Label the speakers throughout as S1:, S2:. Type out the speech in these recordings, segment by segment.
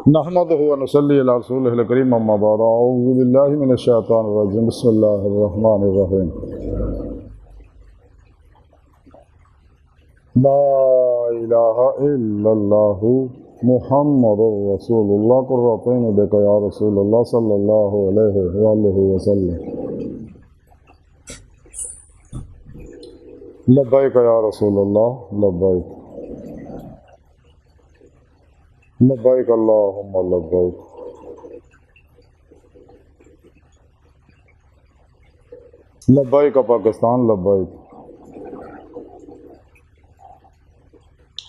S1: نحمدہ و نصلی علی رسولہ الکریم اما بعد اعوذ باللہ من الشیطان الرجیم بسم اللہ الرحمن الرحیم لا الہ الا اللہ محمد رسول اللہ قرۃ عین بک یا رسول اللہ صلی اللہ علیہ وآلہ وسلم لبیک یا رسول اللہ لبیک لبیک اللہم لبیک لبیک پاکستان لبیک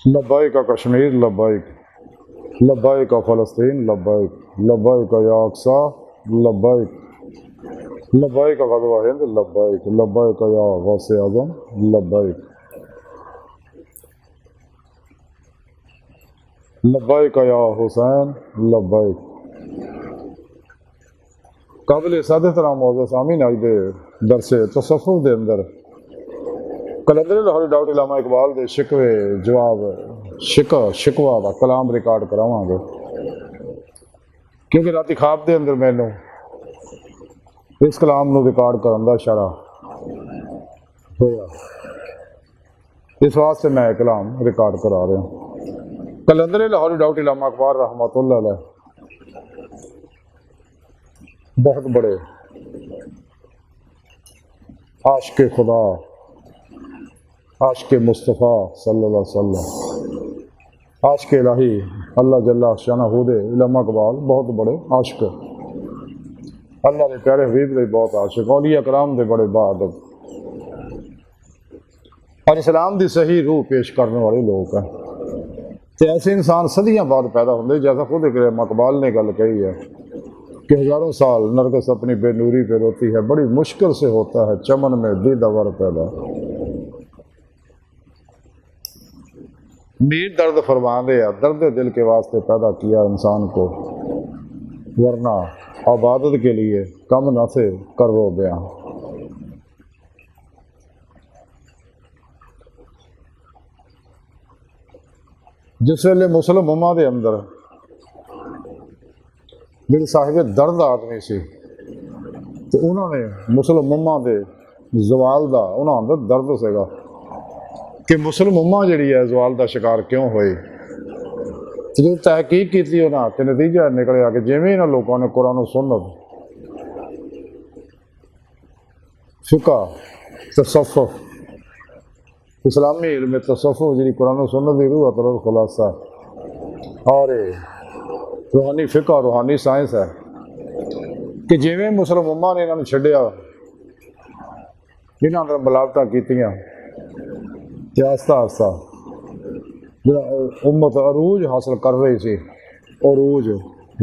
S1: لبیک کشمیر لبیک لبیک فلسطین لبیک لبیک یا اقصی لبیک لبیک غزوہ ہند لبیک لبیک یا غوث اعظم لبیک لبیک یا حسین لبیک قابل سعادت رام موضوع سامعین آج دے درس تصوف دے اندر کلندر لاہوری ڈاکٹر علامہ اقبال دے شکوے جواب شکوا دا کلام ریکارڈ کراواں گے کیونکہ راتی خواب دے اندر مینوں اس کلام نو ریکارڈ کرن دا اشارہ ہویا، اس واسطے میں کلام ریکارڈ کرا رہا ہوں۔ کلندر لاہوری ڈاکٹر علامہ اقبال رحمۃ اللہ علیہ بہت بڑے عاشق خدا، عاشق مصطفیٰ صلی اللہ علیہ وسلم، عاشق الہی اللہ جل شانہ دے علامہ اقبال بہت بڑے عاشق، اللہ دے پیارے حبیب دے بہت عاشق، اولیاء کرام دے بڑے بہادر اور اسلام دی صحیح روح پیش کرنے والے لوگ ہیں۔ تو ایسے انسان صدیاں بعد پیدا ہوتے، جیسا خود علامہ اقبال نے گل کہی ہے کہ ہزاروں سال نرگس اپنی بے نوری پہ روتی ہے، بڑی مشکل سے ہوتا ہے چمن میں دیدہ پیدا۔ میر درد فرماندے ہیں، درد دل کے واسطے پیدا کیا انسان کو، ورنہ عبادت کے لیے کم نہ تھے کرو بیاں۔ جس ویلے مسلم امہ دے اندر میرے صاحب درد آدمی سی تو انہوں نے مسلم امہ دے زوال دا انہوں اندر درد سے گا کہ مسلم امہ جڑی ہے زوال دا شکار کیوں ہوئی۔ جو تحقیق کی تھی انہوں نے نتیجہ نکلیا کہ جویں انہوں لوگوں نے قرآن و سنت، فقہ، تصوف، اسلامی علم تصوف جی قرآن و سنت کی روح اطر خلاصہ اور روحانی فقہ روحانی سائنس ہے کہ جویں مسلم امہ نے انہوں نے چھڈیا، انہوں نے ملاوٹاں کیتیاں کہ آہستہ آہستہ امت عروج حاصل کر رہی سی، عروج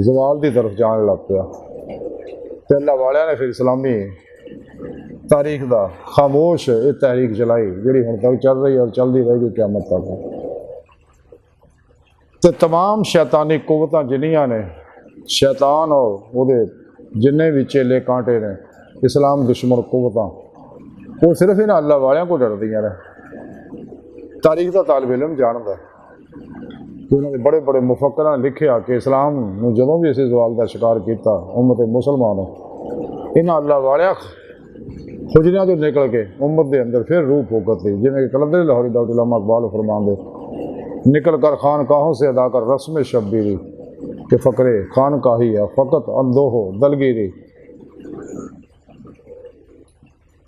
S1: زوال دی طرف جان لگ پیا، تو اللہ والے نے پھر اسلامی تاریخ دا خاموش یہ تحریک چلائی جڑی ہن تک چل رہی ہے اور چلتی رہے گی قیامت تک۔ تو تمام شیطانی قوتاں جنیاں نے، شیطان اور وہ جنے بھی چیلے کانٹے نے، اسلام دشمن قوتاں، وہ صرف انہاں اللہ والیاں کو ڈردیاں نے۔ تاریخ دا طالب علم جاندا کہ انہوں نے بڑے بڑے مفکراں نے لکھیا کہ اسلام نو جدوں بھی اسی زوال دا شکار کیتا امت مسلمانوں، انہاں اللہ والیاں خجریاں جو نکل کے امت دے اندر پھر روح پھوکت لی، جنہیں کہ کلندر لاہوری ڈاکٹر علامہ اقبال فرماندے نکل کر خانقاہوں سے ادا کر رسم شبیری کہ فقرے خانقاہی ہے فقط اندوہ دلگیری۔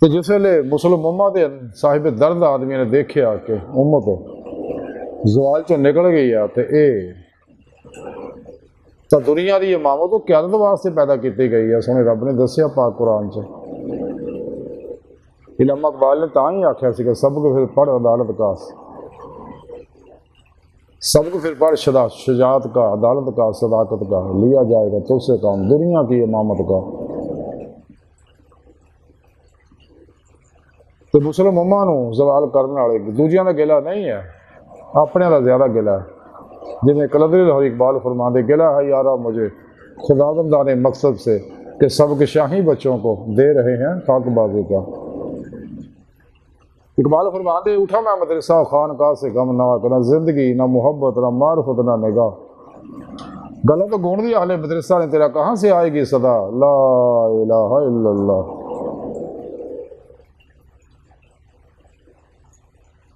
S1: تو جس ویلے مسلم امہ دے صاحب درد آدمی نے دیکھیا کہ امت زوال چوں نکل گئی ہے تو تو دنیا دی امامت تو قیادت واسطے پیدا کی گئی ہے، سونے رب نے دسیا پاک قرآن سے۔ علامہ اقبال نے تاں ہی آکھیا سی کہ سب کو پھر پڑھ عدالت کا، سب کو پھر پڑھ شجاعت کا، عدالت کا، صداقت کا، لیا جائے گا تو سے کام دنیا کی امامت کا۔ تو مسلم امہ نو زوال کرنے والے دوجیاں دا گلا نہیں ہے، اپنے دا زیادہ گلا ہے، جنہیں کلندر لاہوری اقبال فرماندے گلا ہے یارا مجھے خداوندان مقصد سے کہ سب کے شاہی بچوں کو دے رہے ہیں خاک بازی کا۔ اقبال فرماندے اٹھا میں مدرسہ خانقاہ سے غم ناک، نہ زندگی نہ محبت نہ معرفت نہ نگاہ، گلا تو گون دیا اہل مدرسہ نے تیرا، کہاں سے آئے گی صدا لا الہ الا اللہ۔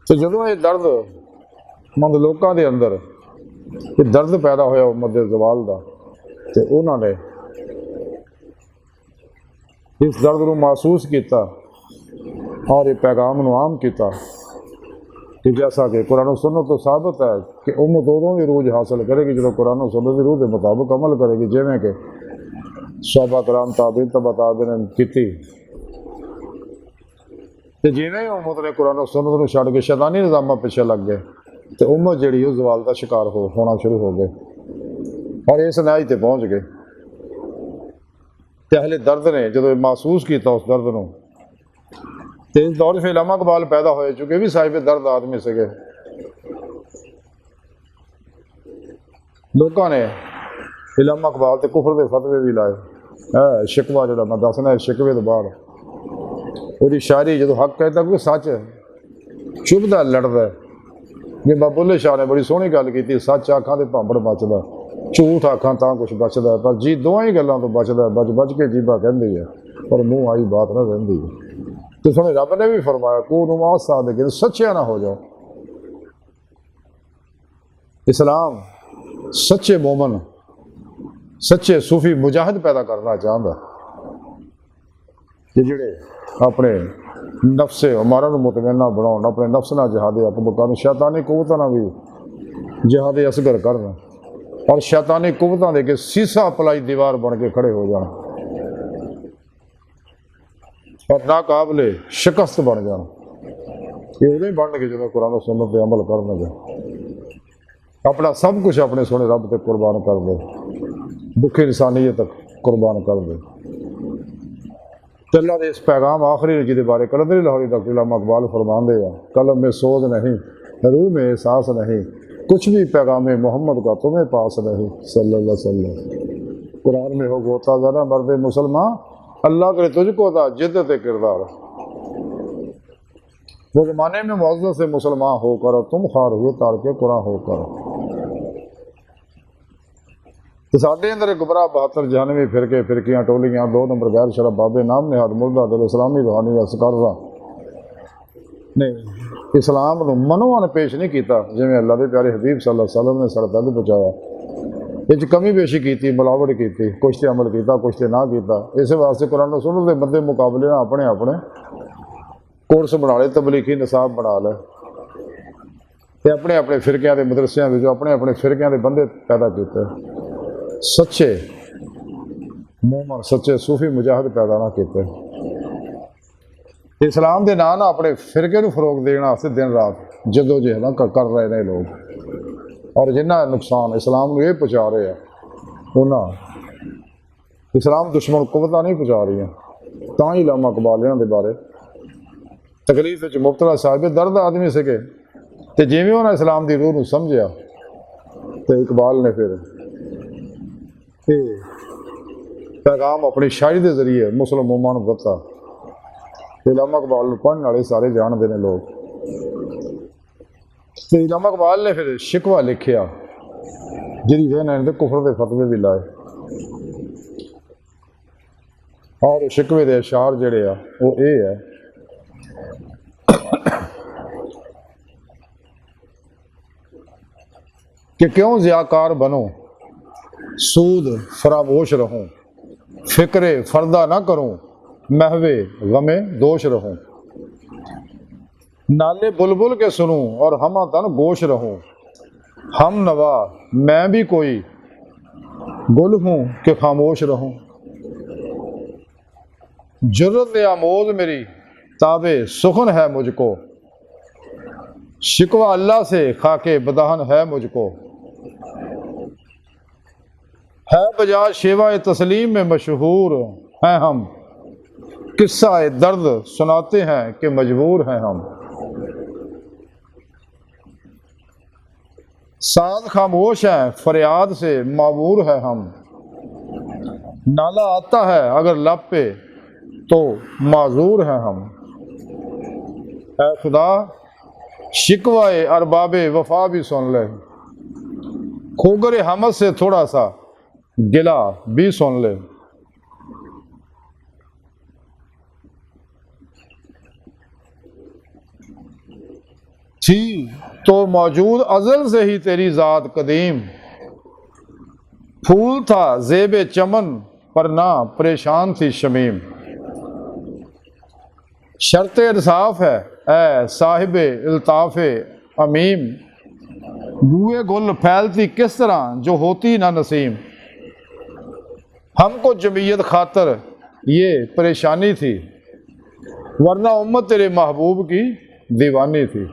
S1: تو جدوں یہ درد مند لوکاں دے اندر یہ درد پیدا ہویا امت دے زوال دا، تے انہوں نے اس درد نو محسوس کیتا اور یہ پیغام نو عام کیتا کہ جیسا کہ قرآن و سنت تو ثابت ہے کہ امت ادوں ہی روج حاصل کرے گی جب قرآن و سنت کی روح کے مطابق عمل کرے گی، جویں کہ صحابہ کرام تابعین تبع تابعین کیتی۔ تے جویں امت نے قرآن و سنت نو چھڈ کے شیطانی نظاماں پیچھے لگ گئے تے امت جڑی وہ زوال کا شکار ہونا شروع ہو گئے اور اس نہائی تے پہنچ گئے۔ تے اہل درد نے جدو محسوس کیتا اس درد نو، تے اس دور سے علامہ اقبال پیدا ہوئے چونکہ بھی صاحب درد آدمی سکے۔ لوگوں نے علامہ اقبال تے کفر دے فتوے بھی لائے، شکوہ جڑا میں دسنا ہے شکوے تو بعد وہی شاعری جدو حق کہتا کوئی سچ چبھدا لڑدا ہے۔ جی بابا بلے شاہ نے بڑی سونی گل کی، سچ آکھاں تے بھانبڑ بچدا، جھوٹ آکھاں تاں کچھ بچدا ہے، پر جی دوواں ہی گلاں تو بچدا ہے، بچ بچ کے جیبا کہندی ہے پر منہ آئی بات نہ رہندی ہے۔ تو سنے رب نے بھی فرمایا کونوا مع الصادقین، سچے نہ ہو جاؤ۔ اسلام سچے مومن سچے صوفی مجاہد پیدا کرنا چاہتا کہ جڑے اپنے نفس ہمارا مطمئنہ بناؤ، اپنے نفس نہ جہاد اکبر، شیطانی قوتوں نہ بھی جہاد اصغر کرنا اور شیطانی قوتوں دے کے سیسا پلائی دیوار بن کے کھڑے ہو جانا اور ناقابل شکست بن جانا۔ یہ ادو ہی بن گے جب قرآن و سنت پہ عمل کرنے گے، اپنا سب کچھ اپنے سونے رب تک قربان کر دے، دکھ انسانیت تک قربان کر دے۔ اللہ دے اس پیغام آخری جہدے بارے قلندری لاہوری ڈاکٹر علامہ اقبال فرماندے ہیں، قلم میں سوز نہیں، روح میں احساس نہیں، کچھ بھی پیغام محمد کا تمہیں پاس نہیں، صلی اللہ علیہ وسلم۔ قرآن میں ہو گوتا ذرا مرد مسلمان، اللہ کرے تجھ کو تھا جدت کردار۔ وہ زمانے میں معزز سے مسلمان ہو کر تم خار ہوئے تار کے قرآن ہو کر۔ تو ساڈے اندر گمراہ 72 جہانوی فرقے فرقیاں ٹولیاں 2 نمبر غیر شرف بابے نام نہاد مردہ دل اسلامی روحانی اسکارہ نے اسلام نو منوان پیش نہیں کیتا، جویں اللہ دے پیارے حبیب صلی اللہ علیہ وسلم نے سارا تک پہنچایا۔ یہ کمی بیشی کیتی، ملاوٹ کیتی، کچھ تے عمل کیتا کچھ تے نہ کیتا۔ اس واسطے قرآن و سنت دے مدے مقابلے نہ اپنے اپنے کورس بنا لے، تبلیغی نصاب بنا لے تے اپنے اپنے فرقیاں دے مدرسیاں وچ اپنے اپنے فرقیاں دے بندے پیدا کیتے۔ سچے مومن سچے صوفی مجاہد پیدا نہ کیتے۔ اسلام دے نام اپنے فرقے نو فروغ دینا واسطے دن رات جدوجہد کر رہے ہیں لوگ، اور جنہ نقصان اسلام نو یہ پہنچا رہے ہیں انہاں اسلام دشمن قوتاں نہیں پہنچا رہی ہیں۔ تاں ہی علامہ اقبال انہاں دے بارے تکلیف وچ مبتلا صاحب درد آدمی سکے تے جویں انہاں اسلام دی روح نو سمجھیا تے اقبال نے پھر پیغام اپنی شاعری دے ذریعے مسلم موماں نو دتا۔ علامہ اقبال پڑھنے والے سارے جانتے ہیں لوگ۔ تو علامہ اقبال نے پھر شکوہ لکھیا جی وجہ نے کفر دے فتوے بھی لائے، اور شکوے دے اشعار جڑے آ وہ اے ہے کہ کیوں ضیاءکار بنوں سود فراموش رہوں، فکر فردہ نہ کروں محو غم دوش رہوں، نالے بلبل کے سنوں اور ہمہ تن گوش رہوں، ہم نوا میں بھی کوئی گل ہوں کہ خاموش رہوں، جرت آموز میری تابع سخن ہے مجھ کو، شکوہ اللہ سے خاک بدہن ہے مجھ کو، ہے بجا شیوہ تسلیم میں مشہور ہیں ہم، قصہ درد سناتے ہیں کہ مجبور ہیں ہم، ساتھ خاموش ہیں فریاد سے معمور ہیں ہم، نالہ آتا ہے اگر لب پہ تو معذور ہیں ہم، اے خدا شکوہ ارباب وفا بھی سن لے، کھوگر حمد سے تھوڑا سا گلا بھی سن لے۔ تھی تو موجود ازل سے ہی تیری ذات قدیم، پھول تھا زیب چمن پر نہ پریشان تھی شمیم۔ شرط انصاف ہے اے صاحب الطاف امیم، بوئے گل پھیلتی کس طرح جو ہوتی نہ نسیم۔ ہم کو جمعیت خاطر یہ پریشانی تھی، ورنہ امت تیرے محبوب کی دیوانی تھی۔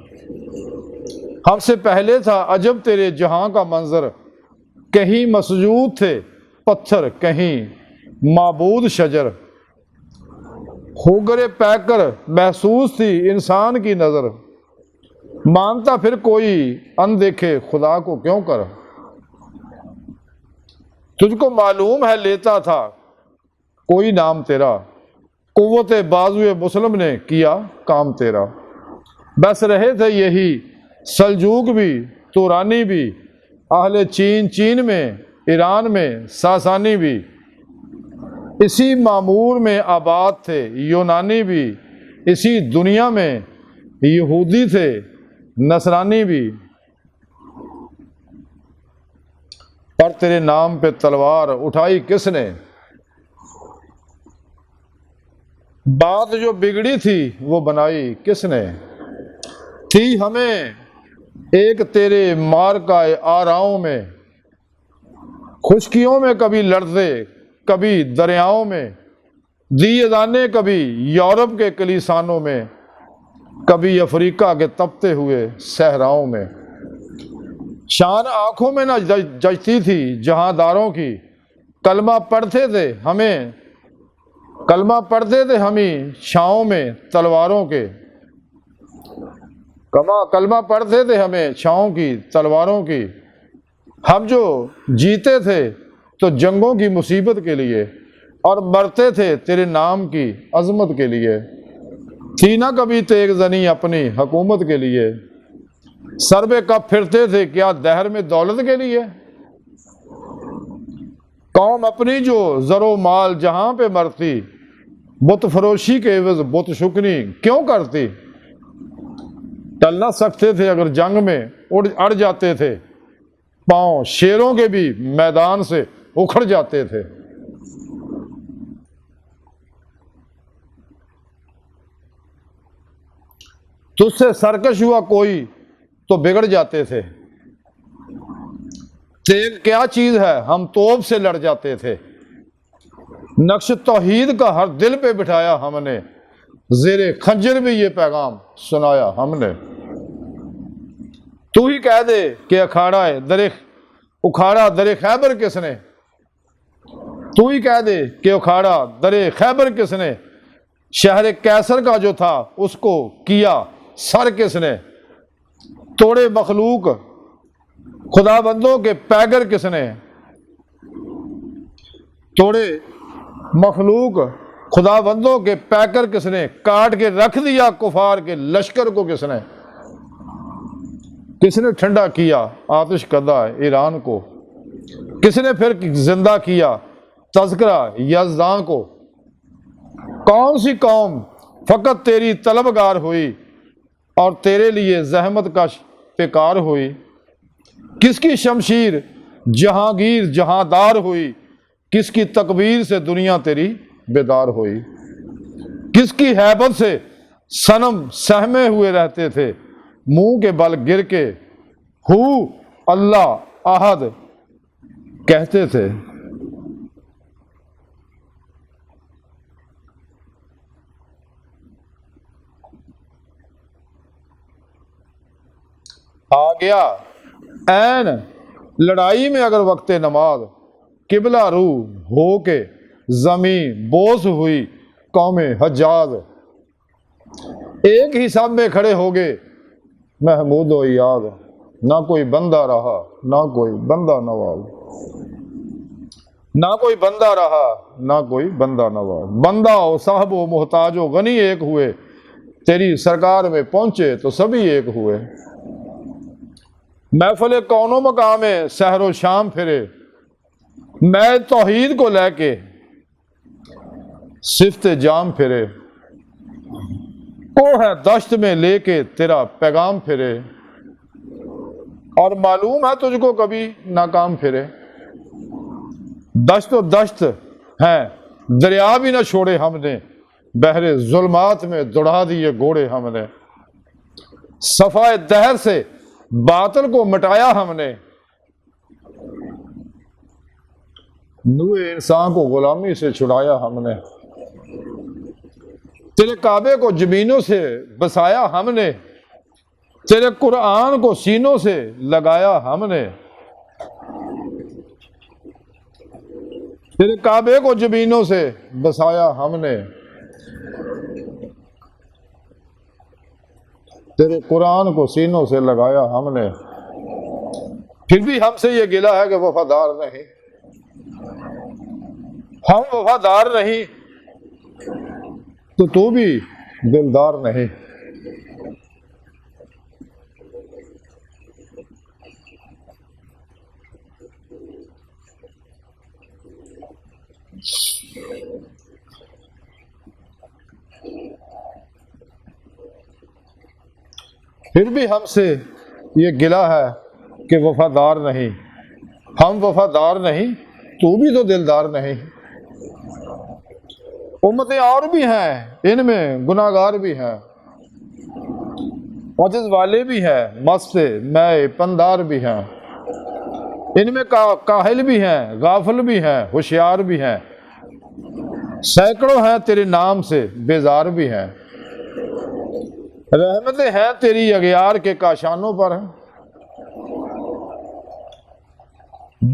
S1: ہم سے پہلے تھا عجب تیرے جہاں کا منظر، کہیں مسجود تھے پتھر کہیں معبود شجر۔ ہوگرے پے کر محسوس تھی انسان کی نظر، مانتا پھر کوئی اندیکھے خدا کو کیوں کر۔ تجھ کو معلوم ہے لیتا تھا کوئی نام تیرا، قوت بازوئے مسلم نے کیا کام تیرا۔ بس رہے تھے یہی سلجوق بھی تورانی بھی، اہل چین میں ایران میں ساسانی بھی، اسی معمور میں آباد تھے یونانی بھی، اسی دنیا میں یہودی تھے نصرانی بھی۔ پر تیرے نام پہ تلوار اٹھائی کس نے، بات جو بگڑی تھی وہ بنائی کس نے۔ تھی ہمیں ایک تیرے مارکہ آراؤں میں، خشکیوں میں کبھی لڑتے کبھی دریاؤں میں، دی اذانے کبھی یورپ کے کلیسانوں میں، کبھی افریقہ کے تپتے ہوئے صحراؤں میں۔ شان آنکھوں میں نہ جچتی تھی جہاں داروں کی، کلمہ پڑھتے تھے ہمیں چھاؤں میں تلواروں کے، کلمہ پڑھتے تھے ہمیں چھاؤں کی تلواروں کی۔ ہم جو جیتے تھے تو جنگوں کی مصیبت کے لیے، اور مرتے تھے تیرے نام کی عظمت کے لیے۔ تھی نہ کبھی تیغ زنی اپنی حکومت کے لیے، سر بے کف پھرتے تھے کیا دہر میں دولت کے لیے۔ قوم اپنی جو زر و مال جہاں پہ مرتی، بت فروشی کے عوض بت شکنی کیوں کرتی۔ ٹل نہ سکتے تھے اگر جنگ میں اڑ جاتے تھے، پاؤں شیروں کے بھی میدان سے اکھڑ جاتے تھے۔ تجھ سے سرکش ہوا کوئی تو بگڑ جاتے تھے، تیغ کیا چیز ہے ہم توپ سے لڑ جاتے تھے۔ نقش توحید کا ہر دل پہ بٹھایا ہم نے، زیر خنجر بھی یہ پیغام سنایا ہم نے۔ تو ہی کہہ دے کہ اکھاڑا در خیبر کس نے، تو ہی کہہ دے کہ اکھاڑا در خیبر کس نے، شہر کیسر کا جو تھا اس کو کیا سر کس نے۔ توڑے مخلوق خدا بندوں کے پیگر کس نے، توڑے مخلوق خدا بندوں کے پیکر کس نے، کاٹ کے رکھ دیا کفار کے لشکر کو کس نے۔ کس نے ٹھنڈا کیا آتش کدہ ایران کو، کس نے پھر زندہ کیا تذکرہ یزداں کو۔ کون سی قوم فقط تیری طلبگار ہوئی اور تیرے لیے زحمت کش پیکار ہوئی۔ کس کی شمشیر جہانگیر جہاندار ہوئی، کس کی تکبیر سے دنیا تیری بیدار ہوئی۔ کس کی ہیبت سے صنم سہمے ہوئے رہتے تھے، منہ کے بل گر کے ہو اللہ احد کہتے تھے۔ آ گیا عین لڑائی میں اگر وقت نماز، قبلہ رو ہو کے زمین بوس ہوئی قوم حجاز۔ ایک ہی سب میں کھڑے ہو گئے محمود و ایاز، نہ کوئی بندہ رہا نہ کوئی بندہ نواز، نہ کوئی بندہ رہا نہ کوئی بندہ نواز۔ بندہ و صاحب و محتاج و غنی ایک ہوئے، تیری سرکار میں پہنچے تو سبھی ایک ہوئے۔ محفل کون و مقام سحر و شام پھرے، میں توحید کو لے کے صفت جام پھرے، کو ہے دشت میں لے کے تیرا پیغام پھرے، اور معلوم ہے تجھ کو کبھی ناکام پھرے۔ دشت و دشت ہیں دریا بھی نہ چھوڑے ہم نے، بحر ظلمات میں دوڑا دیے گھوڑے ہم نے، صفائے دہر سے باطل کو مٹایا ہم نے، نوح انسان کو غلامی سے چھڑایا ہم نے، تیرے کعبے کو زمینوں سے بسایا ہم نے، تیرے قرآن کو سینوں سے لگایا ہم نے، تیرے کعبے کو زمینوں سے بسایا ہم نے، تیرے قرآن کو سینوں سے لگایا ہم نے، پھر بھی ہم سے یہ گلہ ہے کہ وفادار نہیں، ہم وفادار نہیں تو بھی دلدار نہیں۔ پھر بھی ہم سے یہ گلہ ہے کہ وفادار نہیں، ہم وفادار نہیں تو بھی تو دلدار نہیں۔ امتیں اور بھی ہیں، ان میں گناہ گار بھی ہیں، عجز والے بھی ہیں، مست میں پندار بھی ہیں، ان میں کاہل بھی ہیں، غافل بھی ہیں، ہوشیار بھی ہیں، سینکڑوں ہیں تیرے نام سے بیزار بھی ہیں، رحمتیں ہیں تیری اغیار کے کاشانوں پر،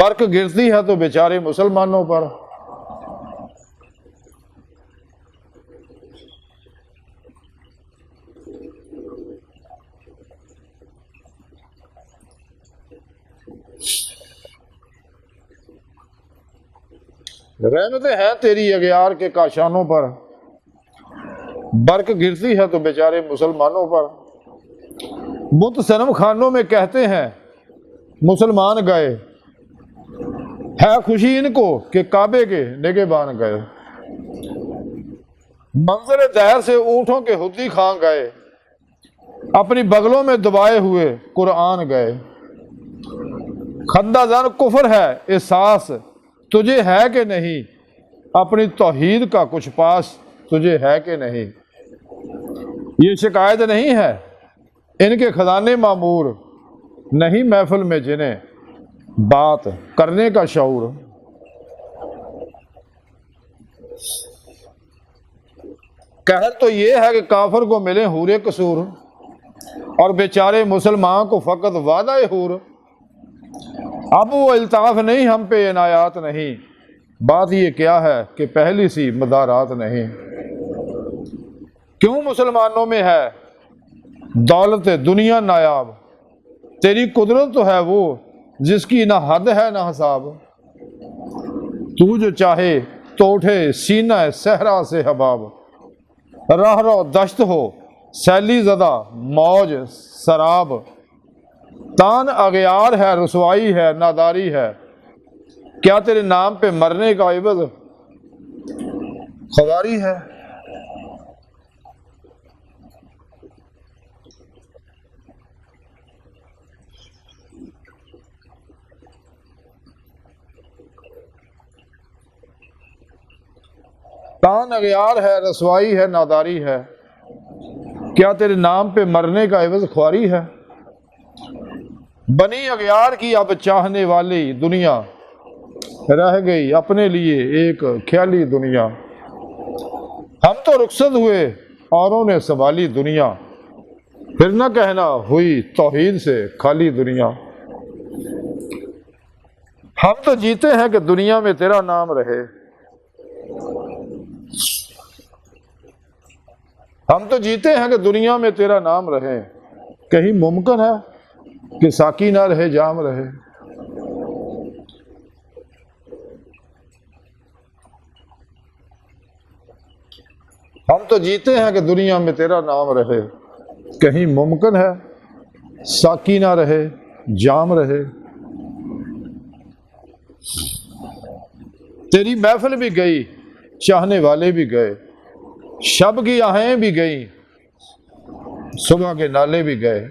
S1: برق گرتی ہے تو بیچارے مسلمانوں پر۔ رحمتیں ہیں تیری اغیار کے کاشانوں پر، برق گرتی ہے تو بیچارے مسلمانوں پر۔ بت صنم خانوں میں کہتے ہیں مسلمان گئے، ہے خوشی ان کو کہ کعبے کے نگہبان گئے، منظر دہر سے اونٹوں کے حدی خان گئے، اپنی بغلوں میں دبائے ہوئے قرآن گئے۔ خندہ زن کفر ہے احساس تجھے ہے کہ نہیں، اپنی توحید کا کچھ پاس تجھے ہے کہ نہیں۔ یہ شکایت نہیں ہے ان کے خزانے معمور، نہیں محفل میں جنہیں بات کرنے کا شعور۔ قہر تو یہ ہے کہ کافر کو ملے حورے قصور، اور بیچارے مسلمان کو فقط وعدہ حور۔ اب وہ الطاف نہیں ہم پہ عنایات نہیں، بات یہ کیا ہے کہ پہلی سی مدارات نہیں۔ کیوں مسلمانوں میں ہے دولت دنیا نایاب، تیری قدرت تو ہے وہ جس کی نہ حد ہے نہ حساب۔ تو جو چاہے تو اٹھے سینہ صحرا سے حباب، راہ رو دشت ہو سیلی زدہ موج سراب، تان اغیار ہے رسوائی ہے ناداری ہے، کیا تیرے نام پہ مرنے کا عوض خواری ہے۔ تان اغیار ہے رسوائی ہے ناداری ہے، کیا تیرے نام پہ مرنے کا عوض خواری ہے۔ بنی اغیار کی اب چاہنے والی دنیا، رہ گئی اپنے لیے ایک خیالی دنیا۔ ہم تو رخصت ہوئے اوروں نے سنبھالی دنیا، پھر نہ کہنا ہوئی توحید سے خالی دنیا۔ ہم تو جیتے ہیں کہ دنیا میں تیرا نام رہے، ہم تو جیتے ہیں کہ دنیا میں تیرا نام رہے، کہیں ممکن ہے کہ ساقی نہ رہے جام رہے۔ ہم تو جیتے ہیں کہ دنیا میں تیرا نام رہے، کہیں ممکن ہے ساقی نہ رہے جام رہے۔ تیری محفل بھی گئی، چاہنے والے بھی گئے، شب کی آہیں بھی گئیں، صبح کے نالے بھی گئے،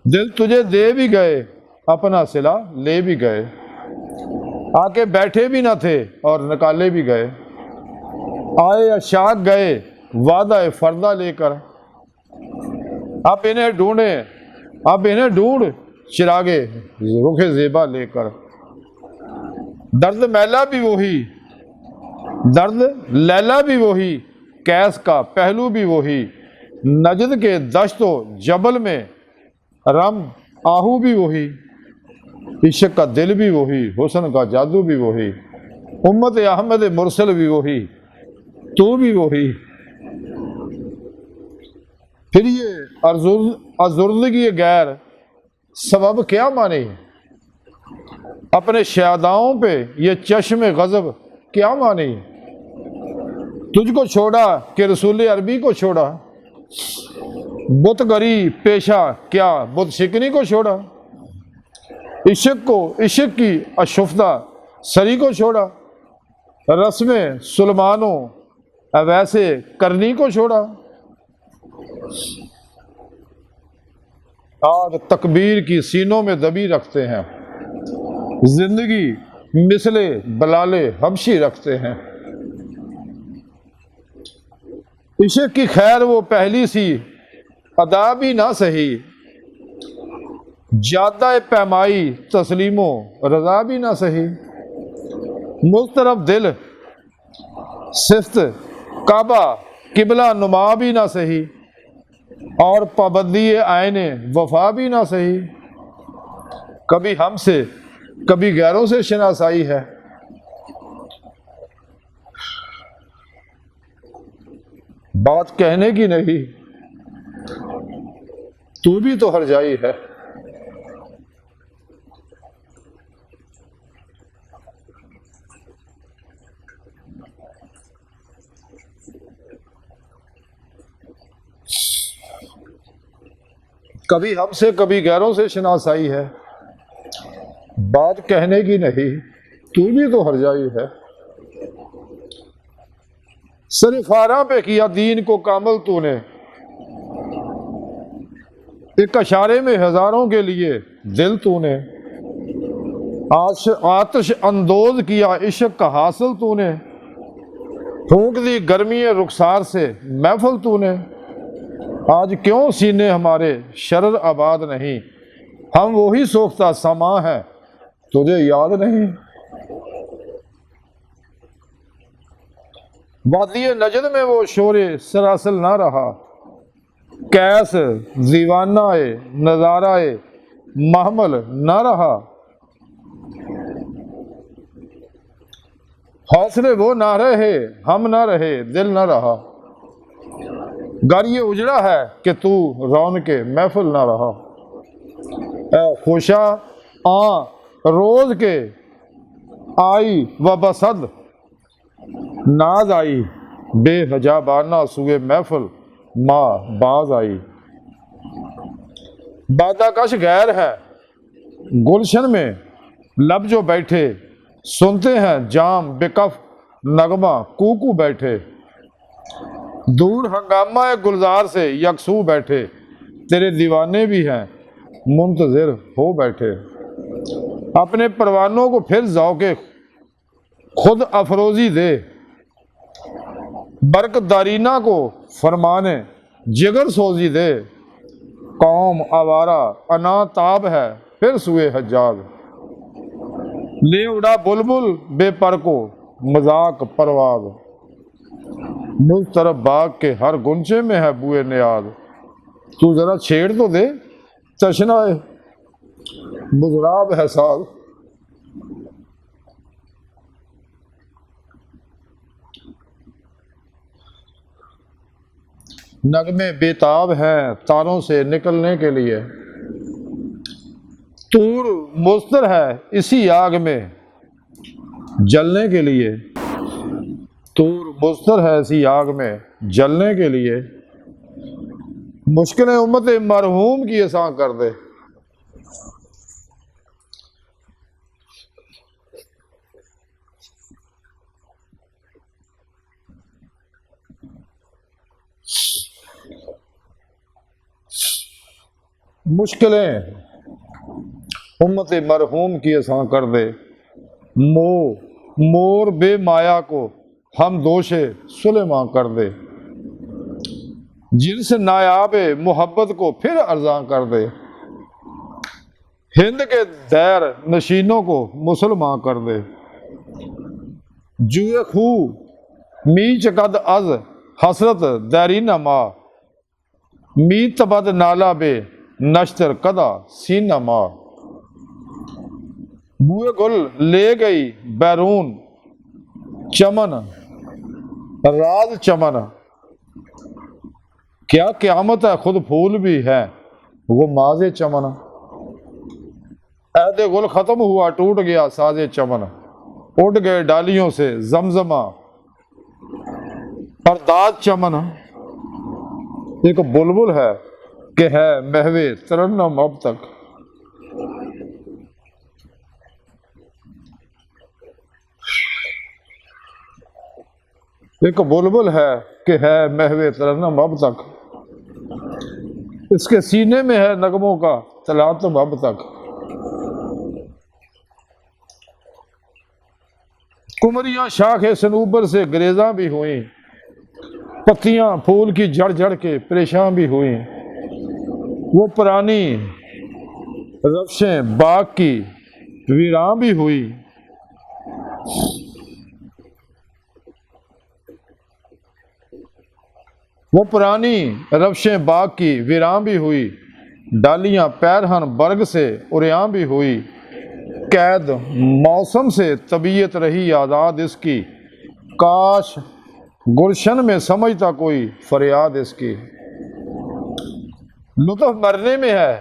S1: دل تجھے دے بھی گئے، اپنا صلہ لے بھی گئے، آ کے بیٹھے بھی نہ تھے اور نکالے بھی گئے، آئے اشاق گئے وعدہ فردہ لے کر، اب انہیں ڈھونڈیں، اب انہیں ڈھونڈ چراغے رخ زیبا لے کر۔ درد میلا بھی وہی، درد لیلا بھی وہی، کیس کا پہلو بھی وہی، نجد کے دشت و جبل میں رم آہو بھی وہی، عشق کا دل بھی وہی، حسن کا جادو بھی وہی، امت احمد مرسل بھی وہی، تو بھی وہی۔ پھر یہ ازردگی غیر سبب کیا مانے، اپنے شہداؤں پہ یہ چشم غضب کیا مانے، تجھ کو چھوڑا کہ رسول عربی کو چھوڑا، بت گری پیشہ کیا بت شکنی کو چھوڑا، عشق کو عشق کی اشفتہ سری کو چھوڑا، رسم سلمانوں ویسے کرنی کو چھوڑا، آج تکبیر کی سینوں میں دبی رکھتے ہیں، زندگی مثل بلال حبشی رکھتے ہیں، عشق کی خیر وہ پہلی سی ادا بھی نہ سہی، جادہ پیمائی تسلیم و رضا بھی نہ سہی، مضطرب دل صفت کعبہ قبلہ نما بھی نہ سہی، اور پابندی آئین وفا بھی نہ سہی، کبھی ہم سے کبھی غیروں سے شناسائی ہے، بات کہنے کی نہیں تو بھی تو ہرجائی ہے، کبھی ہم سے کبھی غیروں سے شناسائی ہے، بات کہنے کی نہیں تو بھی تو ہرجائی ہے، سر فاراں پہ کیا دین کو کامل تو نے، ایک اشارے میں ہزاروں کے لیے دل تو نے، آتش اندوز کیا عشق کا حاصل تو نے، پھونک دی گرمی رخسار سے محفل تو نے، آج کیوں سینے ہمارے شرر آباد نہیں، ہم وہی سوختہ سما ہے تجھے یاد نہیں، وادی نجد میں وہ شور سراسل نہ رہا، کیس دیوانہ نظارہ محمل نہ رہا، حوصلے وہ نہ رہے ہم نہ رہے دل نہ رہا، گر یہ اجڑا ہے کہ تو رون کے محفل نہ رہا، اے خوشا روز کے آئی و بسد ناز آئی، بے حجابانہ سوئے محفل ماں باز آئی، بادہ کش غیر ہے گلشن میں لب جو بیٹھے، سنتے ہیں جام بکف نغمہ کوکو بیٹھے، دور ہنگامہ گلزار سے یکسو بیٹھے، تیرے دیوانے بھی ہیں منتظر ہو بیٹھے، اپنے پروانوں کو پھر ذوق خود افروزی دے، برق دارینہ کو فرمانے جگر سوزی دے، قوم آوارہ انا تاب ہے پھر سوئے حجاج، لے اڑا بلبل بے پر کو مذاق پرواز، مضطرب باغ کے ہر گنچے میں ہے بوئے نیاز، تو ذرا چھیڑ تو دے تشنا مضراب ہے ساز، نغمے بےتاب ہیں تاروں سے نکلنے کے لیے، طور مضطر ہے اسی آگ میں جلنے کے لیے، طور مضطر ہے اسی آگ میں جلنے کے لیے، مشکلیں امت مرحوم کی آسان کر دے۔ مشکلیں امت مرحوم کی آسان کر دے، مور بے مایا کو ہم دوش سلیمان کر دے، جن سے نایاب محبت کو پھر ارزاں کر دے، ہند کے دیر نشینوں کو مسلمان کر دے، جوئے خو میچ قد از حسرت دیرینہ ماں، میت بد نالا بے نشتر کدا سینہ ماں، بوئے گل لے گئی بیرون چمن راز چمن، کیا قیامت ہے خود پھول بھی ہے وہ ماز چمن، عہد گل ختم ہوا ٹوٹ گیا ساز چمن، اڑ گئے ڈالیوں سے زمزمہ پرداز چمن، ایک بلبل ہے کہ ہے محو ترنم اب تک، ایک بلبل ہے کہ ہے محو ترنم اب تک، اس کے سینے میں ہے نغموں کا تلاطم اب تک، کمریاں شاخ صنوبر سے گریزاں بھی ہوئیں، پتیاں پھول کی جھڑ جھڑ کے پریشان بھی ہوئیں، وہ پرانی رفشیں باغ کی ویراں بھی ہوئی، وہ پرانی رفشیں باغ کی ویراں بھی ہوئی، ڈالیاں پیرہن برگ سے اریاں بھی ہوئی، قید موسم سے طبیعت رہی آزاد اس کی، کاش گلشن میں سمجھتا کوئی فریاد اس کی، لطف مرنے میں ہے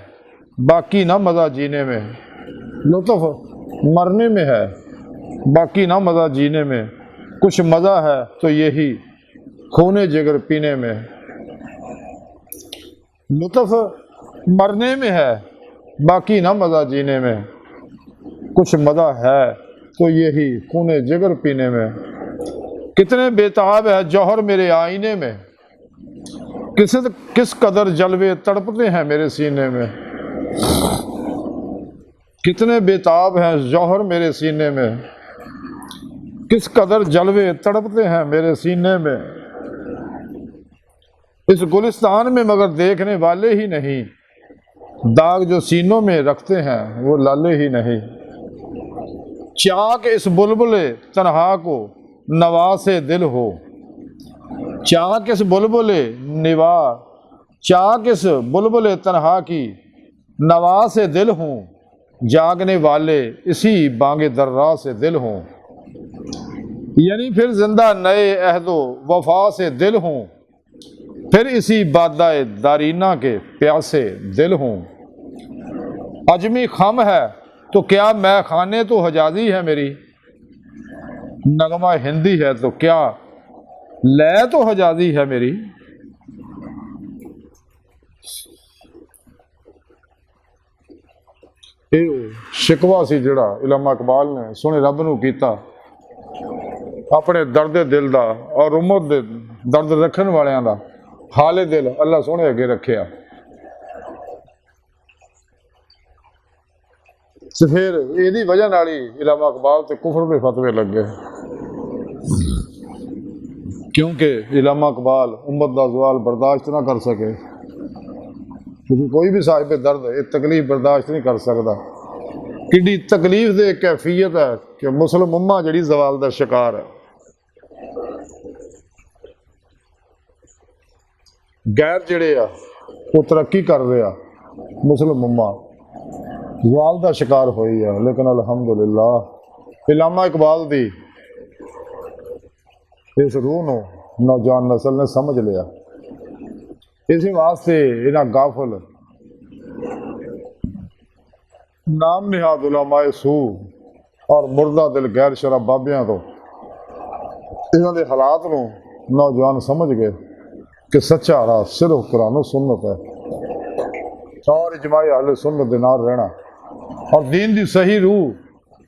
S1: باقی نہ مزہ جینے میں، لطف مرنے میں ہے باقی نہ مزہ جینے میں، کچھ مزہ ہے تو یہی خون جگر پینے میں، لطف مرنے میں ہے باقی نہ مزہ جینے میں، کچھ مزہ ہے تو یہی خون جگر پینے میں، کتنے بےتاب ہے جوہر میرے آئینے میں، کس قدر جلوے تڑپتے ہیں میرے سینے میں، کتنے بےتاب ہیں جوہر میرے سینے میں، کس قدر جلوے تڑپتے ہیں میرے سینے میں، اس گلستان میں مگر دیکھنے والے ہی نہیں، داغ جو سینوں میں رکھتے ہیں وہ لالے ہی نہیں، چاک اس بلبل تنہا کو نوا سے دل ہو، چاک اس بلبل نوا، چاک اس بلبل تنہا کی نوا سے دل ہوں، جاگنے والے اسی بانگ درا سے دل ہوں، یعنی پھر زندہ نئے عہد و وفا سے دل ہوں، پھر اسی بادہ دارینہ کے پیاسے دل ہوں، اجمی خم ہے تو کیا میں خانے تو حجازی ہے میری، نغمہ ہندی ہے تو کیا لے تو حجازی ہے میری، شکوا سی جڑا علامہ اقبال نے سونے رب نو کیتا اپنے درد دل دا اور امت دے درد رکھن والیاں دا حال دل اللہ سونے اگے رکھیا، پھر یہ وجہ نالی علامہ اقبال تے کفر کے فتوے لگ گئے، کیونکہ علامہ اقبال امت دا زوال برداشت نہ کر سکے، کیونکہ کوئی بھی صاحب درد یہ تکلیف برداشت نہیں کر سکتا، کڈی تکلیف دے کیفیت ہے کہ مسلم امہ جڑی زوال دا شکار ہے، غیر جڑے آ وہ ترقی کر رہے آ، مسلم امہ زوال دا شکار ہوئی ہے، لیکن الحمدللہ علامہ اقبال دی اس روح نو نوجوان نسل نے سمجھ لیا، اسی واسطے انہاں غافل نام نہاد علماء سو اور مردہ دل غیر شرع بابیاں تو انہاں دے حالات نو نوجوان سمجھ گئے کہ سچا راہ صرف قرآن و سنت ہے اور اجماع اہل سنت دے نال رہنا، اور دین دی صحیح روح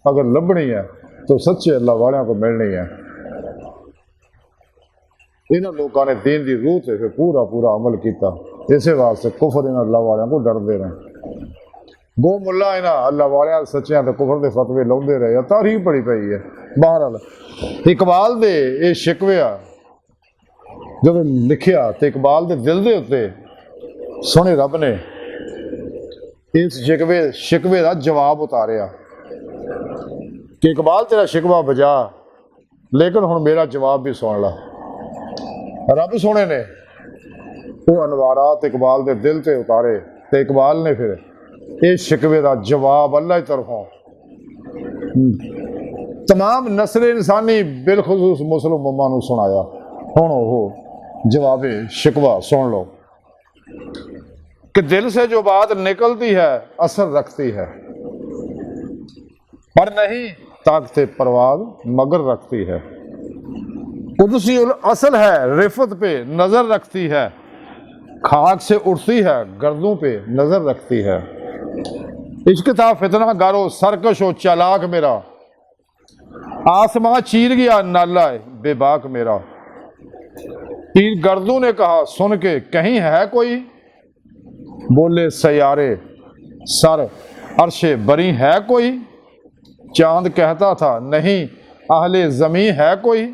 S1: اگر لبنی ہے تو سچے اللہ والیاں کو ملنی ہے۔ انہاں لوگوں نے دین دی روح تے پھر پورا پورا عمل کیتا، اسی واسطے کفر انہاں اللہ والیاں کو ڈردے رہے۔ گو ملا انہاں اللہ والیاں سچیاں تے کفر دے فتوے لاؤندے رہے، تاریخ پڑی پئی ہے۔ بہرحال اقبال دے یہ شکوے آ جب لکھیا تے اقبال دے دل دے اتے سونے رب نے اس شکوے دا جواب اتاریا کہ اقبال تیرا شکوہ بجا، لیکن ہن میرا جواب بھی سن لا۔ رب سونے نے وہ انوارات اقبال دے دل تے اتارے تے اقبال نے پھر اس شکوے دا جواب اللہ کی طرفوں تمام نسل انسانی بالخصوص مسلم امہ نو سنایا۔ ہن وہ جواب شکوہ سن لو کہ دل سے جو بات نکلتی ہے اثر رکھتی ہے، پر نہیں طاقت پرواز مگر رکھتی ہے۔ قدسی الاصل ہے رفت پہ نظر رکھتی ہے، خاک سے اٹھتی ہے گردوں پہ نظر رکھتی ہے۔ عشق تھا فتنہ گارو سرکش و چالاک میرا، آسماں چیر گیا نالا بے باک میرا۔ تیر گردوں نے کہا سن کے کہیں ہے کوئی، بولے سیارے سر عرش بری ہے کوئی۔ چاند کہتا تھا نہیں اہل زمیں ہے کوئی،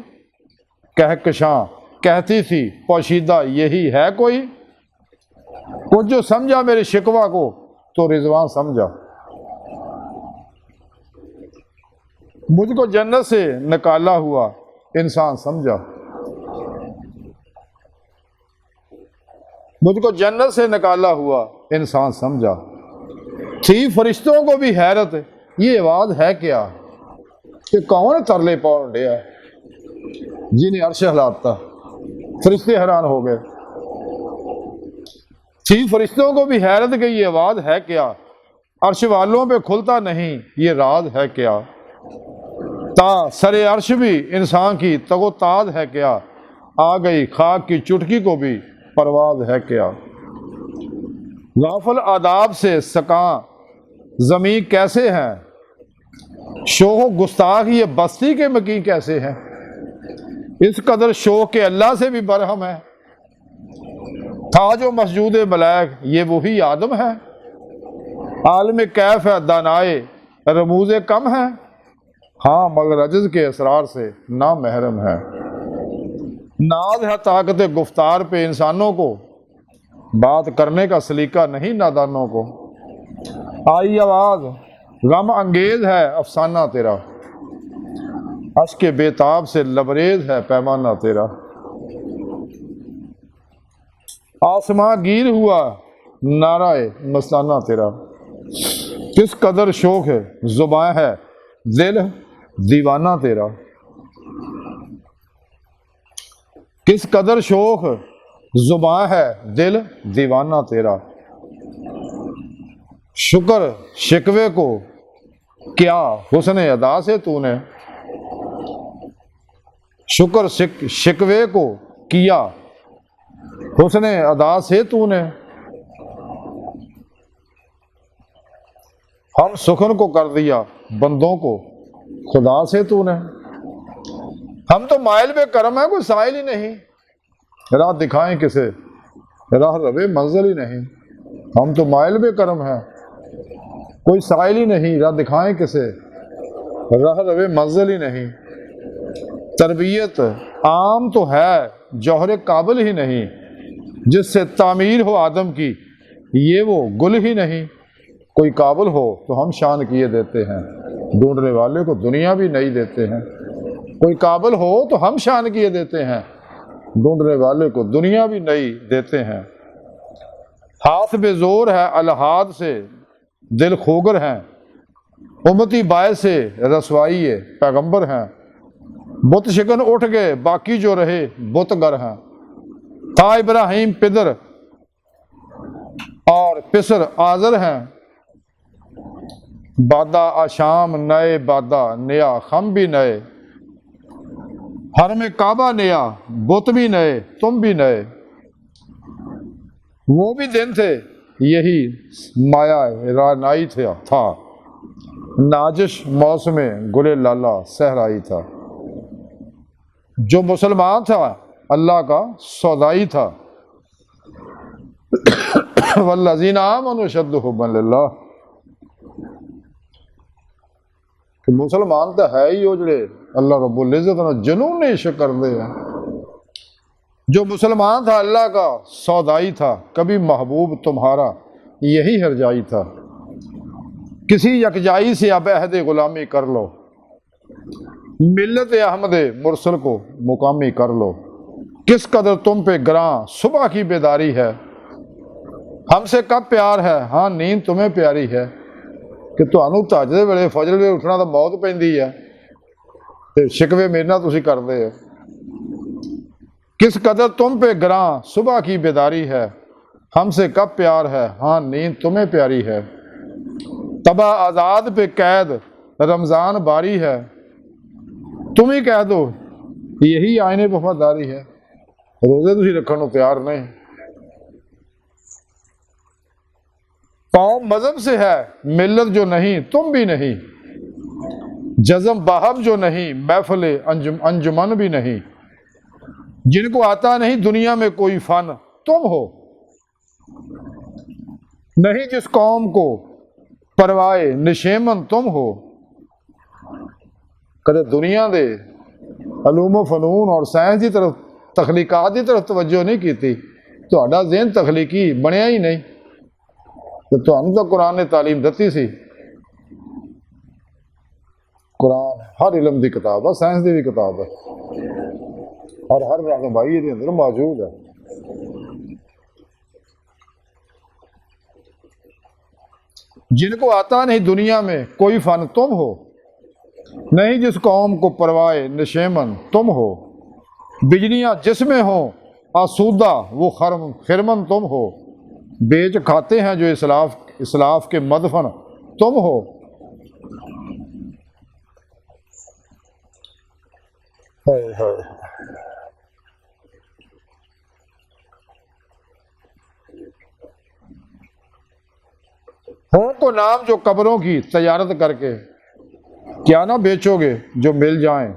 S1: کہکشاں کہتی تھی پوشیدہ یہی ہے کوئی۔ کچھ جو سمجھا میرے شکوہ کو تو رضوان سمجھا، مجھ کو جنت سے نکالا ہوا انسان سمجھا، مجھ کو جنت سے نکالا ہوا انسان سمجھا۔ تھی فرشتوں کو بھی حیرت یہ آواز ہے کیا، کہ کون ترلے پاؤں ڈیا جنہیں عرش ہلاتا۔ فرشتے حیران ہو گئے، تھی فرشتوں کو بھی حیرت کہ یہ آواز ہے کیا، عرش والوں پہ کھلتا نہیں یہ راز ہے کیا۔ تا سر عرش بھی انسان کی تگ و تاز ہے کیا، آ گئی خاک کی چٹکی کو بھی پرواز ہے کیا۔ غافل آداب سے سکاں زمین کیسے ہیں، شوق و گستاخ یہ بستی کے مکی کیسے ہیں۔ اس قدر شوق کے اللہ سے بھی برہم ہے، تھا جو مسجود ملائک یہ وہی آدم ہے۔ عالم کیف ہے دانائے رموز کم ہے، ہاں مگر عجز کے اسرار سے نا محرم ہے۔ ناز ہے طاقت گفتار پہ انسانوں کو، بات کرنے کا سلیقہ نہیں نادانوں کو۔ آئی آواز غم انگیز ہے افسانہ تیرا، اشک بے تاب سے لبریز ہے پیمانہ تیرا۔ آسماں گیر ہوا نعرہ مستانہ تیرا، کس قدر شوق ہے زباں ہے دل دیوانہ تیرا۔ کس قدر شوق زباں ہے دل دیوانہ تیرا۔ شکر شکوے کو کیا حسن ادا سے تو نے، شکر شکوے کو کیا حسن ادا سے تو نے۔ ہم سخن کو کر دیا بندوں کو خدا سے تو نے۔ ہم تو مائل بے کرم ہے کوئی سائل ہی نہیں، راہ دکھائیں کسے راہ روے منزل ہی نہیں۔ ہم تو مائل بے کرم ہیں کوئی سائل ہی نہیں، راہ دکھائیں کسے راہ روے منزل ہی نہیں۔ تربیت عام تو ہے جوہر قابل ہی نہیں، جس سے تعمیر ہو آدم کی یہ وہ گل ہی نہیں۔ کوئی قابل ہو تو ہم شان کیے دیتے ہیں، ڈھونڈنے والے کو دنیا بھی نہیں دیتے ہیں۔ کوئی قابل ہو تو ہم شان کیے دیتے ہیں، ڈھونڈنے والے کو دنیا بھی نہیں دیتے ہیں۔ ہاتھ بے زور ہے الہاد سے دل خوگر ہیں، امتی باعث سے رسوائی پیغمبر ہیں۔ بت شکن اٹھ گئے باقی جو رہے بت گر ہیں۔ تھا ابراہیم پدر اور پسر آزر ہیں، بادہ آشام نئے بادہ نیا خم بھی نئے۔ حرم کعبہ نیا بت بھی نئے تم بھی نئے۔ وہ بھی دن تھے یہی مایا رانائی تھا، ناجش موسم گل لالا صحرائی تھا۔ جو مسلمان تھا اللہ کا سودائی تھا، والذین آمنوا اشد حبا للہ، کہ مسلمان تو ہے ہی وہ جڑے اللہ رب العزت نے جنون عشق کرتے ہیں۔ جو مسلمان تھا اللہ کا سودائی تھا، کبھی محبوب تمہارا یہی ہرجائی تھا، کسی یکجائی سے اب عہد غلامی کر لو، ملت احمد مرسل کو مقامی کر لو۔ کس قدر تم پہ گراں صبح کی بیداری ہے، ہم سے کب پیار ہے ہاں نیند تمہیں پیاری ہے، کہ تمہیں تہجد ویلے فجر ویلے اٹھنا تو موت پیندی ہے تے شکوے میرے نال تسی کردے ہو۔ کس قدر تم پہ گراں صبح کی بیداری ہے، ہم سے کب پیار ہے ہاں نیند تمہیں پیاری ہے۔ تباہ آزاد پہ قید رمضان باری ہے، تم ہی کہہ دو یہی آئین وفاداری ہے۔ روزے تسی رکھن نوں تیار نہیں، قوم مذہب سے ہے ملت جو نہیں تم بھی نہیں، جزم باہب جو نہیں محفل انجمن بھی نہیں، جن کو آتا نہیں دنیا میں کوئی فن تم ہو، نہیں جس قوم کو پروائے نشیمن تم ہو۔ کدے دنیا دے علوم و فنون اور سائنس کی طرف تخلیقات کی طرف توجہ نہیں کیتی، تہاڈا ذہن تخلیقی بنیا ہی نہیں، تو تمہیں تو قرآن نے تعلیم دتی سی۔ قرآن ہر علم دی کتاب ہے، سائنس دی بھی کتاب ہے، اور ہر رہنمائی دے اندر موجود ہے۔ جن کو آتا نہیں دنیا میں کوئی فن تم ہو، نہیں جس قوم کو پروائے نشیمن تم ہو، بجلیاں جس میں ہوں آسودہ وہ خرمن تم ہو، بیچ کھاتے ہیں جو اسلاف کے مدفن تم ہو۔ ہوں کو نام جو قبروں کی تجارت کر کے، کیا نہ بیچو گے جو مل جائیں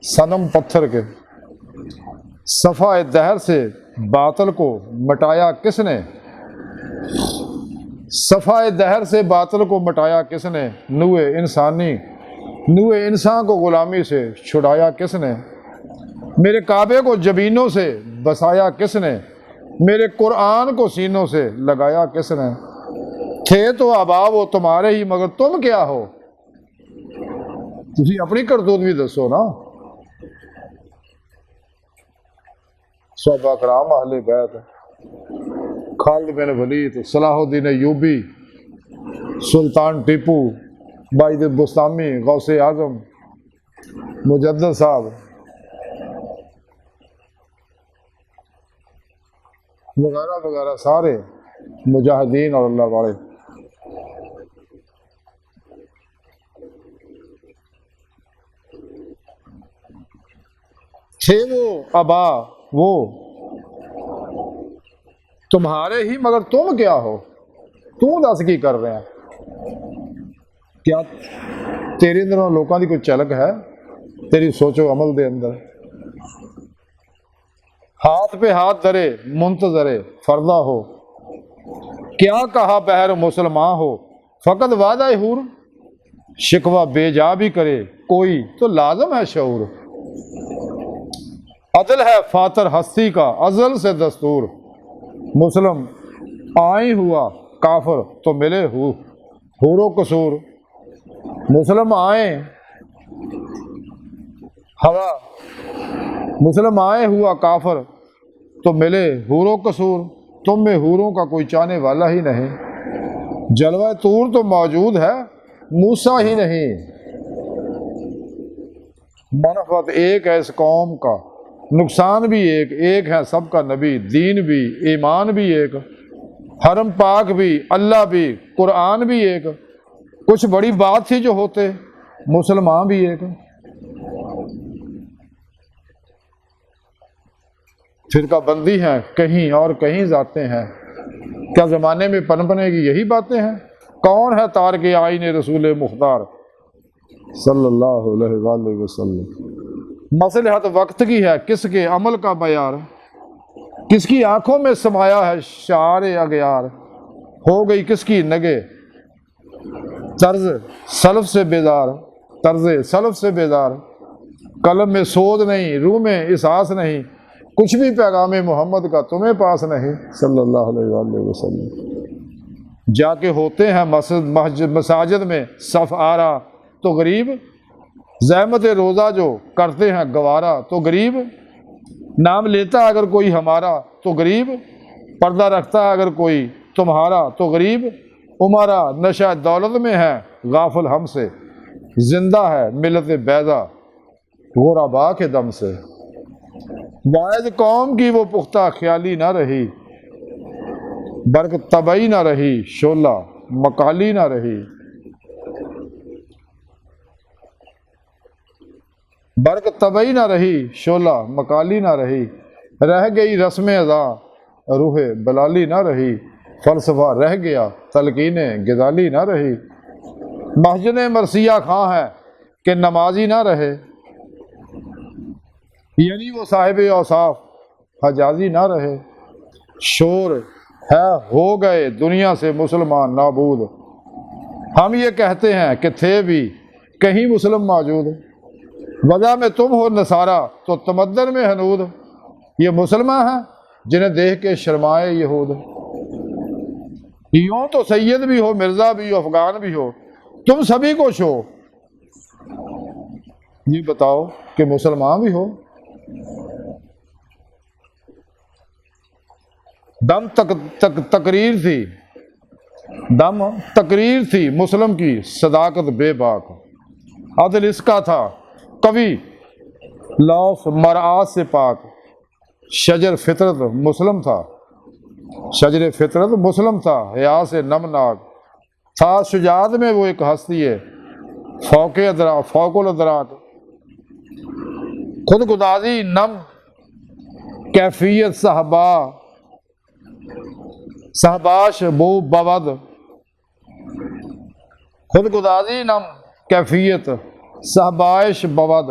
S1: صنم پتھر کے۔ صفحہ دہر سے باطل کو مٹایا کس نے، صفحہ دہر سے باطل کو مٹایا کس نے، نوع انسان کو غلامی سے چھڑایا کس نے، میرے کعبے کو جبینوں سے بسایا کس نے، میرے قرآن کو سینوں سے لگایا کس نے۔ تھے تو آبا وہ تمہارے ہی مگر تم کیا ہو، تسی اپنی کرتوت بھی دسو نا۔ صحابہ کرام اہل بیت، خالد بن ولید، صلاح الدین ایوبی، سلطان ٹیپو، باید بستامی، غوث اعظم، مجدد صاحب وغیرہ وغیرہ، سارے مجاہدین اور اللہ والے۔ تھے وہ آبا وہ تمہارے ہی مگر تم کیا ہو، تو دس کی کر رہے ہیں؟ کیا تیرے اندر لوگوں کی کوئی چلک ہے، تیری سوچ و عمل دے اندر؟ ہاتھ پہ ہاتھ دھرے منتظر فردہ ہو، کیا کہا بہر مسلمان ہو، فقط وعدہ حور، شکوہ بے جا بھی کرے کوئی تو لازم ہے شعور۔ عدل ہے فاتر ہستی کا ازل سے دستور، مسلم آئیں ہوا کافر تو ملے حور و قصور۔ مسلم آئیں ہوا، مسلم آئے ہوا کافر تو ملے حور و قصور، تم میں حوروں کا کوئی چاہنے والا ہی نہیں، جلوہ طور تو موجود ہے موسیٰ ہی نہیں۔ منفعت ایک ہے اس قوم کا، نقصان بھی ایک ہے سب کا نبی، دین بھی ایمان بھی ایک، حرم پاک بھی اللہ بھی قرآن بھی ایک، کچھ بڑی بات تھی جو ہوتے مسلمان بھی ایک۔ فرقہ بندی ہیں کہیں اور کہیں ذاتیں ہیں، کیا زمانے میں پنپنے کی یہی باتیں ہیں؟ کون ہے تارک آئین رسول مختار صلی اللہ علیہ وآلہ وسلم؟ مصلحت وقت کی ہے، کس کے عمل کا معیار؟ کس کی آنکھوں میں سمایا ہے شعار اغیار؟ ہو گئی کس کی نگے طرز سلف سے بیدار؟ طرز سلف سے بیدار، قلم میں سود نہیں، روح میں احساس نہیں، کچھ بھی پیغام محمد کا تمہیں پاس نہیں صلی اللہ علیہ وآلہ وسلم۔ جا کے ہوتے ہیں مساجد میں صف آرا تو غریب، زحمت روزہ جو کرتے ہیں گوارا تو غریب، نام لیتا اگر کوئی ہمارا تو غریب، پردہ رکھتا اگر کوئی تمہارا تو غریب، عمارہ نشہ دولت میں ہے غافل ہم سے، زندہ ہے ملت بیضا غربا کے دم سے۔ واعظ قوم کی وہ پختہ خیالی نہ رہی، برق طبعی نہ رہی، شعلہ مکالی نہ رہی، برق طبعی نہ رہی، شعلہ مکالی نہ رہی، رہ گئی رسم ادا روح بلالی نہ رہی، فلسفہ رہ گیا تلقین غزالی نہ رہی، مسجد مرثیہ خواں ہے کہ نمازی نہ رہے، یعنی وہ صاحب اوصاف حجازی نہ رہے، شور ہے ہو گئے دنیا سے مسلمان نابود، ہم یہ کہتے ہیں کہ تھے بھی کہیں مسلم موجود، وجہ میں تم ہو نصارہ تو تمدن میں ہنود، یہ مسلمان ہیں جنہیں دیکھ کے شرمائے یہود، یوں تو سید بھی ہو مرزا بھی ہو افغان بھی ہو تم سبھی کو شو، یہ بتاؤ کہ مسلمان بھی ہو۔ دم تقریر تھی مسلم کی صداقت بے باک، عدل اس کا تھا قوی لوث مرآت سے پاک، شجر فطرت مسلم تھا، شجر فطرت مسلم تھا، حیا سے نمناک تھا، شجاعت میں وہ ایک ہستی ہے فوق الادراک، خود گدازی نم کیفیت صحباش بو بود، خود گدازی نم کیفیت صحبائش بود،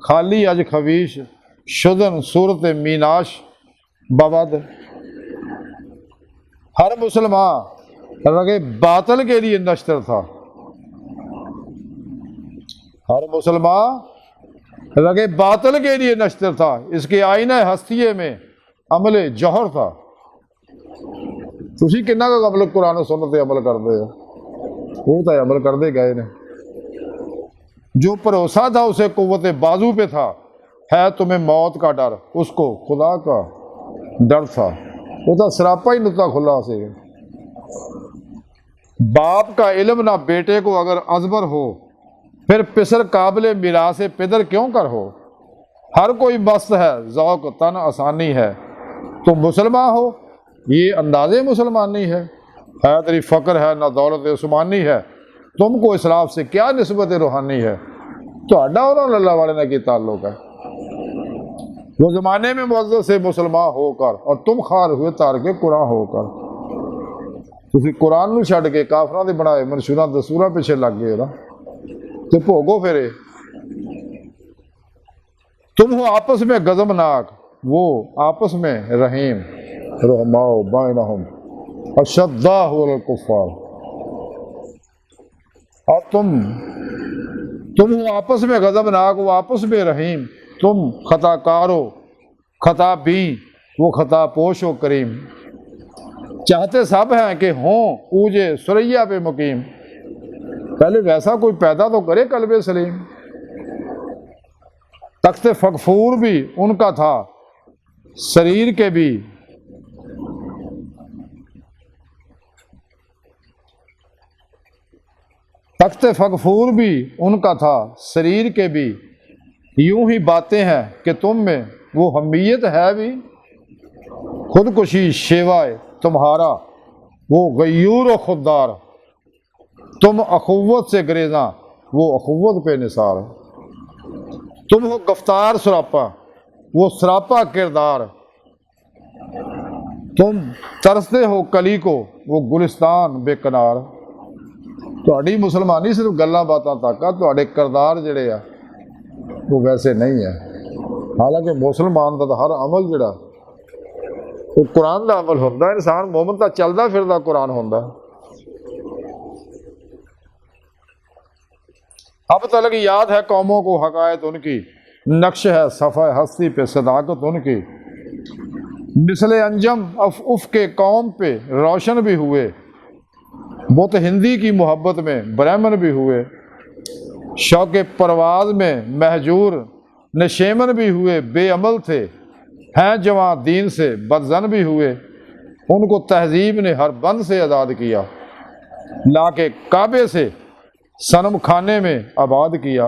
S1: خالی اج خویش شدن صورت میناش بود، ہر مسلمان رگے باطل کے لیے نشتر تھا، ہر مسلمان رگے باطل کے لیے نشتر تھا، اس کے آئینہ ہستیے میں عمل جوہر تھا۔ تسی کنہ کا قبل قرآن و سنت عمل کرتے ہو؟ وہ تو عمل کرتے گئے نے، جو بھروسہ تھا اسے قوت بازو پہ تھا، ہے تمہیں موت کا ڈر اس کو خدا کا ڈر تھا، وہ تو سراپا ہی نتا کھلا سے۔ باپ کا علم نہ بیٹے کو اگر ازبر ہو، پھر پسر قابل میراث پدر کیوں کر ہو، ہر کوئی مست ہے ذوق تن آسانی ہے، تم مسلمان ہو یہ انداز مسلمانی ہے تیری فقر ہے نہ دولت عثمانی ہے، تم کو اسلاف سے کیا نسبت روحانی ہے، تو اڈا اور اللہ والے نے کی تعلق ہے، وہ زمانے میں معزز سے مسلمان ہو کر اور تم خار ہوئے تارک قرآن ہو کر، تسی قرآن نو چھڈ کے کافراں دے بنائے منشوراں دستوراں پیچھے لگ گئے نا، تو بھوگو پھرے، تم ہو آپس میں غضبناک وہ آپس میں رحیم، رحماء بینہم اشداء علی الکفار، اور تم ہو آپس میں غضبناک وہ آپس میں رحیم، تم خطا کارو خطا بھی وہ خطا پوش و کریم، چاہتے سب ہیں کہ ہوں اوجے سریا پہ مقیم، پہلے ویسا کوئی پیدا تو کرے قلب سلیم، تخت فغفور بھی ان کا تھا سریر کے بھی، تخت فغفور بھی ان کا تھا سریر کے بھی، یوں ہی باتیں ہیں کہ تم میں وہ حمیت ہے بھی، خودکشی شیوائے تمہارا وہ غیور و خوددار، تم اخوت سے گریزاں وہ اخوت پہ نثار، تم ہو گفتار سراپا وہ سراپا کردار، تم ترستے ہو کلی کو وہ گلستان بے کنار. تہاڈی مسلمانی صرف گلاں باتاں تک آ، تہاڈے کردار جڑے آ وہ ویسے نہیں ہے. حالانکہ مسلمان دا ہر عمل جڑا وہ قرآن دا عمل ہوندا ہے. انسان مومن تا چلدا پھردا قرآن ہوندا. اب تلک یاد ہے قوموں کو حقائق ان کی، نقش ہے صفحہ ہستی پہ صداقت ان کی. مثل انجم افق قوم پہ روشن بھی ہوئے، بت ہندی کی محبت میں برہمن بھی ہوئے. شوق پرواز میں مہجور نشیمن بھی ہوئے، بے عمل تھے ہیں جواں دین سے بدزن بھی ہوئے. ان کو تہذیب نے ہر بند سے آزاد کیا، لا کے کعبے سے صنم خانے میں آباد کیا.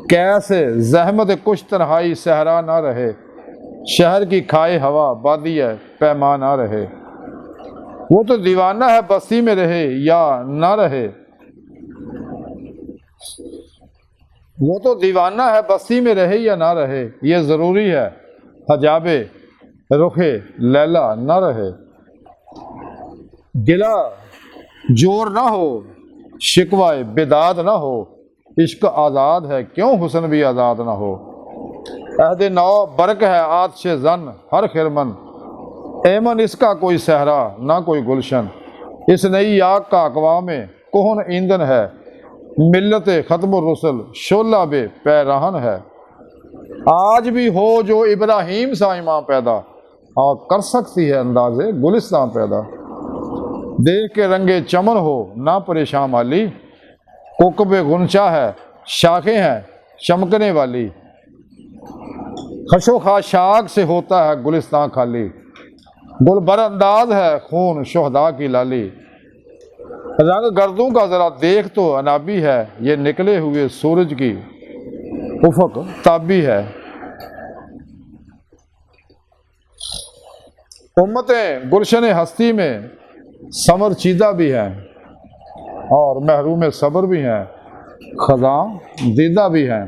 S1: کیسے زحمت کش تنہائی صحرا نہ رہے، شہر کی کھائے ہوا بادی ہے پیما نہ رہے. وہ تو دیوانہ ہے بستی میں رہے یا نہ رہے، وہ تو دیوانہ ہے بستی میں رہے یا نہ رہے. یہ ضروری ہے حجاب رخ لیلا نہ رہے. گلا جور نہ ہو شکوائے بداد نہ ہو، عشق آزاد ہے کیوں حسن بھی آزاد نہ ہو. عہد نو برق ہے آتش زن ہر خرمن، ایمن اس کا کوئی صحرا نہ کوئی گلشن. اس نئی آگ کا اقوام کہن ایندھن ہے، ملت ختم الرسل شعلہ بے پیراہن ہے. آج بھی ہو جو ابراہیم سا امام پیدا، اور کر سکتی ہے اندازے گلستان پیدا. دیکھ کے رنگے چمن ہو نہ پریشان مالی، کوکب غنچہ ہے شاخیں ہیں چمکنے والی. خشو خاشاک سے ہوتا ہے گلستان خالی، گل بر انداز ہے خون شہداء کی لالی. رنگ گردوں کا ذرا دیکھ تو انابی ہے، یہ نکلے ہوئے سورج کی افق تابی ہے. امتیں گلشن ہستی میں ثمر چیدہ بھی ہیں اور محروم صبر بھی ہیں، خزاں دیدہ بھی ہیں.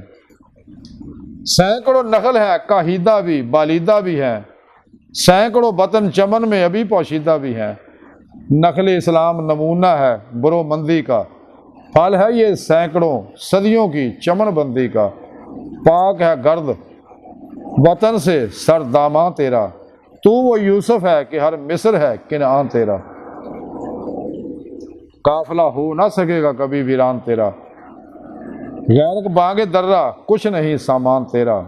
S1: سینکڑوں نخل ہے کاہیدہ بھی بالیدہ بھی ہیں، سینکڑوں وطن چمن میں ابھی پوشیدہ بھی ہیں. نخل اسلام نمونہ ہے برو مندی کا، پھل ہے یہ سینکڑوں صدیوں کی چمن بندی کا. پاک ہے گرد وطن سے سر داماں تیرا، تو وہ یوسف ہے کہ ہر مصر ہے کنعان تیرا. قافلہ ہو نہ سکے گا کبھی ویران تیرا، غیر بانگ درہ کچھ نہیں سامان تیرا.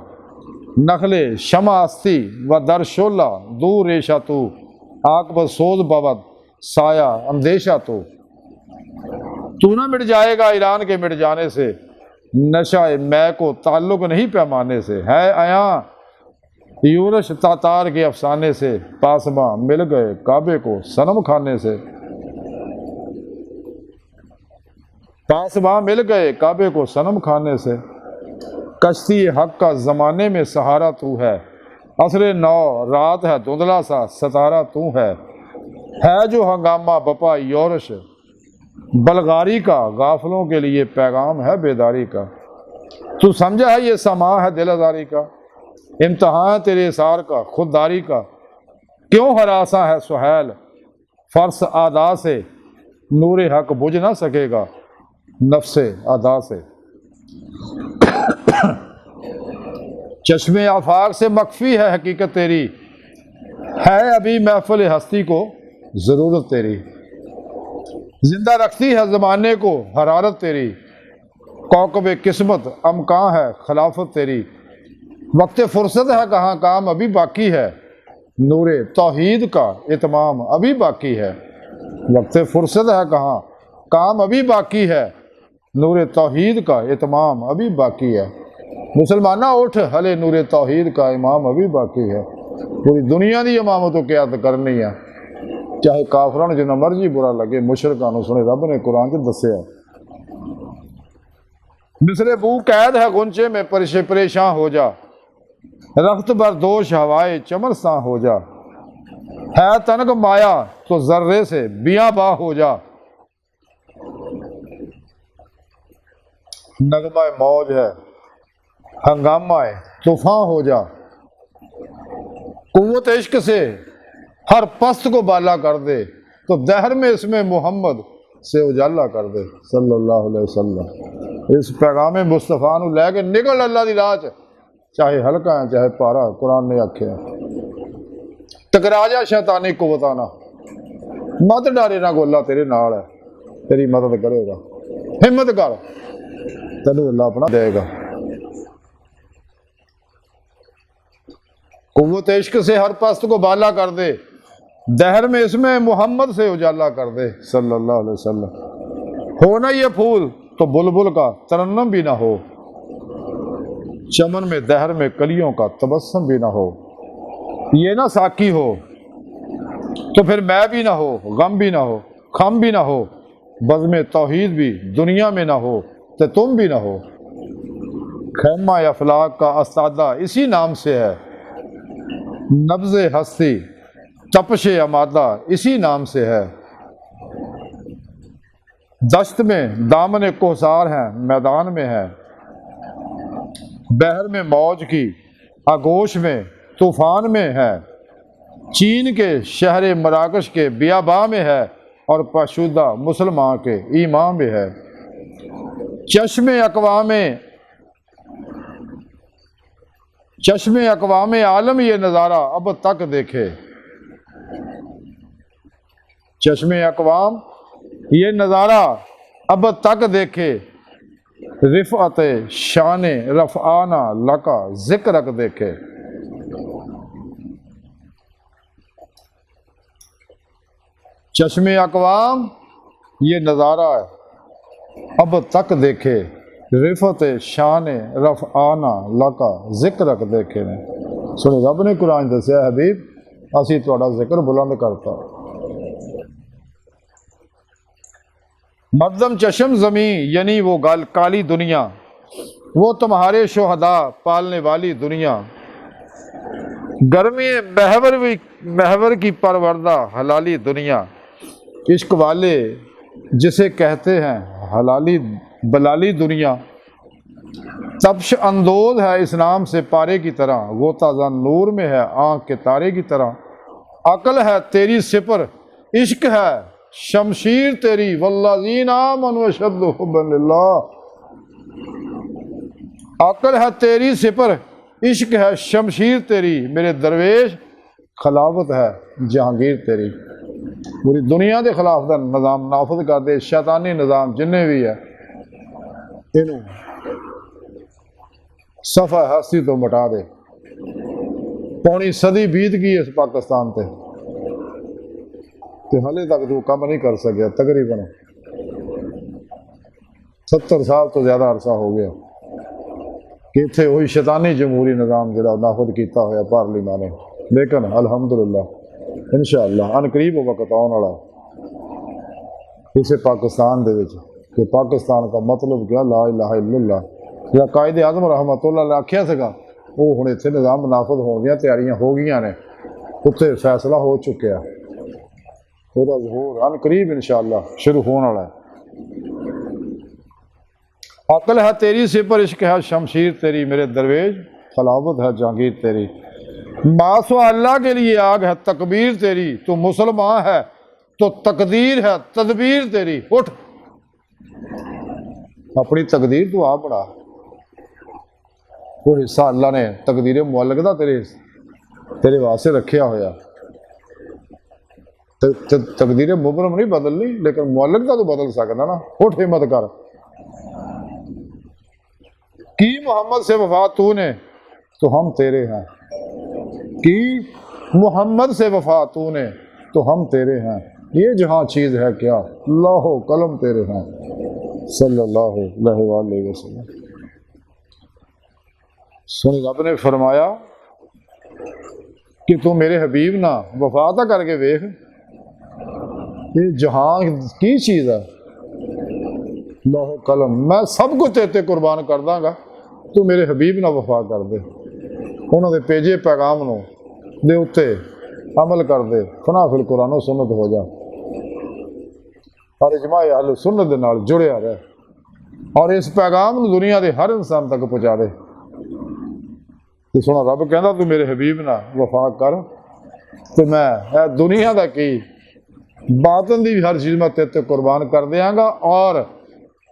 S1: نخل شمع ہستی و در شعلہ دور ریشہ تو، عاقبت سوز بود سایہ اندیشہ تو نہ مٹ جائے گا ایران کے مٹ جانے سے، نشہ میں کو تعلق نہیں پیمانے سے. ہے عیاں یورش تاتار کے افسانے سے، پاسباں مل گئے کعبے کو صنم کھانے سے. پاسباں مل گئے کعبے کو صنم کھانے سے. کشتی حق کا زمانے میں سہارا تو ہے، عصر نو رات ہے دھندلا سا ستارہ تو ہے. جو ہنگامہ بپا یورش بلغاری کا، غافلوں کے لیے پیغام ہے بیداری کا. تو سمجھا ہے یہ سما ہے دل آزاری کا، امتحان ہے تیرے اثار کا خودداری کا. کیوں ہراساں ہے سہیل فرس آدا سے، نور حق بجھ نہ سکے گا نفس ادا سے. چشم آفاق سے مخفی ہے حقیقت تیری، ہے ابھی محفل ہستی کو ضرورت تیری. زندہ رکھتی ہے زمانے کو حرارت تیری، کوکب قسمت امکاں ہے خلافت تیری. وقت فرصت ہے کہاں کام ابھی باقی ہے، نور توحید کا اتمام ابھی باقی ہے. وقت فرصت ہے کہاں کام ابھی باقی ہے، نور توحید کا اتمام ابھی باقی ہے. مسلمانہ اٹھ ہلے نور توحید کا امام ابھی باقی ہے. پوری دنیا دی امامت و قیادت کرنی ہے، چاہے کافران جنہ مرضی برا لگے مشرکانو سنے رب نے قرآن کے دسیا. مصر بو قید ہے غنچے میں پریشان ہو جا، رخت بردوش ہوائے چمرساں ہو جا. ہے تنگ مایا تو ذرے سے بیاں باں ہو جا. نغمہ موج ہے ہنگامہ طوفاں ہو جا. قوت عشق سے ہر پست کو بالا کر دے، تو دہر میں اس میں محمد سے اجالا کر دے صلی اللہ علیہ وسلم۔ اس پیغام مصطفیٰ نو لے کے نکل اللہ دی راہ چ، چاہے ہلکا ہے چاہے پارا، قرآن نے آکھیا ٹکرا جا شیطانی قوتاں نہ، مت ڈرے نہ کو، اللہ تیرے نال ہے، تیری مدد کرے گا، ہمت کر، تینوں اللہ اپنا دے گا۔ قوت عشق سے ہر پست کو بالا کر دے، دہر میں اس میں محمد سے اجالا کر دے صلی اللہ علیہ وسلم۔ ہونا یہ پھول تو بلبل کا ترنم بھی نہ ہو، چمن میں دہر میں کلیوں کا تبسم بھی نہ ہو، یہ نہ ساکی ہو تو پھر میں بھی نہ ہو، غم بھی نہ ہو، خم بھی نہ ہو، بزم توحید بھی دنیا میں نہ ہو تو تم بھی نہ ہو۔ خیمہ افلاک کا استادہ اسی نام سے ہے، نبض ہستی تپش امادہ اسی نام سے ہے، دشت میں دامن کوثر ہیں میدان میں ہے، بحر میں موج کی آگوش میں طوفان میں ہے، چین کے شہر مراکش کے بیاباں میں ہے، اور پاشودہ مسلمان کے ایمان میں ہے۔ چشم اقوام عالم یہ نظارہ اب تک دیکھے، چشم اقوام یہ نظارہ اب تک دیکھے، رفعت شان رفعانہ لکا ذکرک دیکھے۔ چشم اقوام یہ نظارہ اب تک دیکھے، رفعت شان رفعانہ لکا ذکرک دیکھے نے۔ سنو رب نے قرآن دسیا حبیب اسی تہاڈا ذکر بلند کرتا۔ مردم چشم زمین یعنی وہ کالی دنیا، وہ تمہارے شہداء پالنے والی دنیا، گرمی محور کی پروردہ حلالی دنیا، عشق والے جسے کہتے ہیں حلالی بلالی دنیا، تپش اندوز ہے اس نام سے پارے کی طرح، غوطہ زن نور میں ہے آنکھ کے تارے کی طرح، عقل ہے تیری سپر عشق ہے شمشیر تیری، والذین آمنوا اشد حبا للہ، عقل ہے تیری سپر عشق ہے شمشیر تیری، میرے درویش خلافت ہے جہانگیر تیری۔ پوری دنیا کے خلاف دا نظام نافذ کر دے، شیطانی نظام جننے بھی ہے انہوں صفحہ ہستی تو مٹا دے۔ پونی صدی بیت گئی اس پاکستان تے حالے تک تو کم نہیں کر سکیا، تقریباً 70 سال تو زیادہ عرصہ ہو گیا کہ اتنے وہی شیطانی جمہوری نظام جڑا نافذ کیتا ہوا پارلیمان، لیکن الحمدللہ انشاءاللہ ان قریب وقت آنے والا اسے پاکستان دے وچ کہ پاکستان کا مطلب کیا لا الہ الا اللہ، یا قائد اعظم رحمۃ اللہ علیہ آکھیا سکا وہ ہن اتنے نظام نافذ ہون دیاں تیاریاں ہو گئیاں نے، اتنے فیصلہ ہو چکیا، وہ ظہور ان قریب انشاءاللہ شروع ہونے والا ہے۔ عقل ہے تیری سپر عشق ہے شمشیر تیری، میرے درویش خلافت ہے جہانگیر تیری، ماسو اللہ کے لیے آگ ہے تکبیر تیری، تو مسلمان ہے تو تقدیر ہے تدبیر تیری، اٹھ اپنی تقدیر تو آپ بڑھا، وہ حصہ اللہ نے تقدیر معلق دا تیرے واسطے رکھیا ہویا، تقدیر مبرم نہیں بدلنی لیکن معلق دا تو بدل سکتا نا، اٹھ ہمت کر۔ کی محمد سے وفا تو نے تو ہم تیرے ہیں، کی محمد سے وفا تو نے تو ہم تیرے ہیں، یہ جہاں چیز ہے کیا اللہ و قلم تیرے ہیں صلی اللہ علیہ وآلہ وسلم۔ سن رب نے فرمایا کہ تو میرے حبیب نہ وفا تا کر کے ویکھ، یہ جہاں کی چیز ہے اللہ و قلم، میں سب کچھ تیرے قربان کر داں گا، تو میرے حبیب نہ وفا کر دے، انہوں دے پیجے پیغام نو دے اتے عمل کر دے، فنا فی القرآن و سنت ہو جا، اور اجماع اہل سنت دے نال جڑیا رہے، اور اس پیغام نو دنیا دے ہر انسان تک پہنچا دے۔ تو سونا رب کہندا تو میرے حبیب نہ وفا کر، تو میں دنیا دا کی باطن دی بھی ہر چیز میں تیرے قربان کر دیاں گا، اور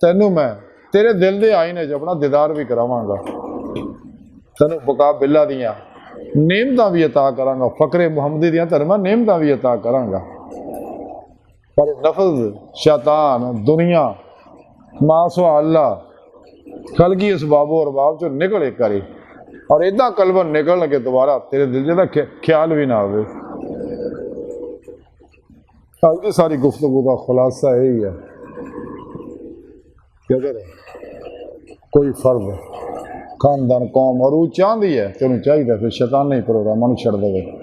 S1: تینوں میں تیرے دل دے آئینے چ اپنا دیدار بھی کراواں گا، تینوں بقا باللہ دیاں نعمتاں بھی عطا کراں گا، فقر محمدی دیاں تینوں میں نعمتاں بھی عطا کراں گا۔ پر نفس شیطان دنیا ما سوا اللہ خلقی اسباب و ارباب چو نکلے کری، اور ادھا قلبن نکل لگے دوبارہ تیرے دل جدہ خیال بھی نہ ہوئے۔ آج کی ساری گفتگو کا خلاصہ یہی ہے کہ اگر کوئی فرد خاندان قوم اور وہ چاہتی ہے تو انہوں چاہیے پھر شیطان نہیں پروگرام چھڑ دے۔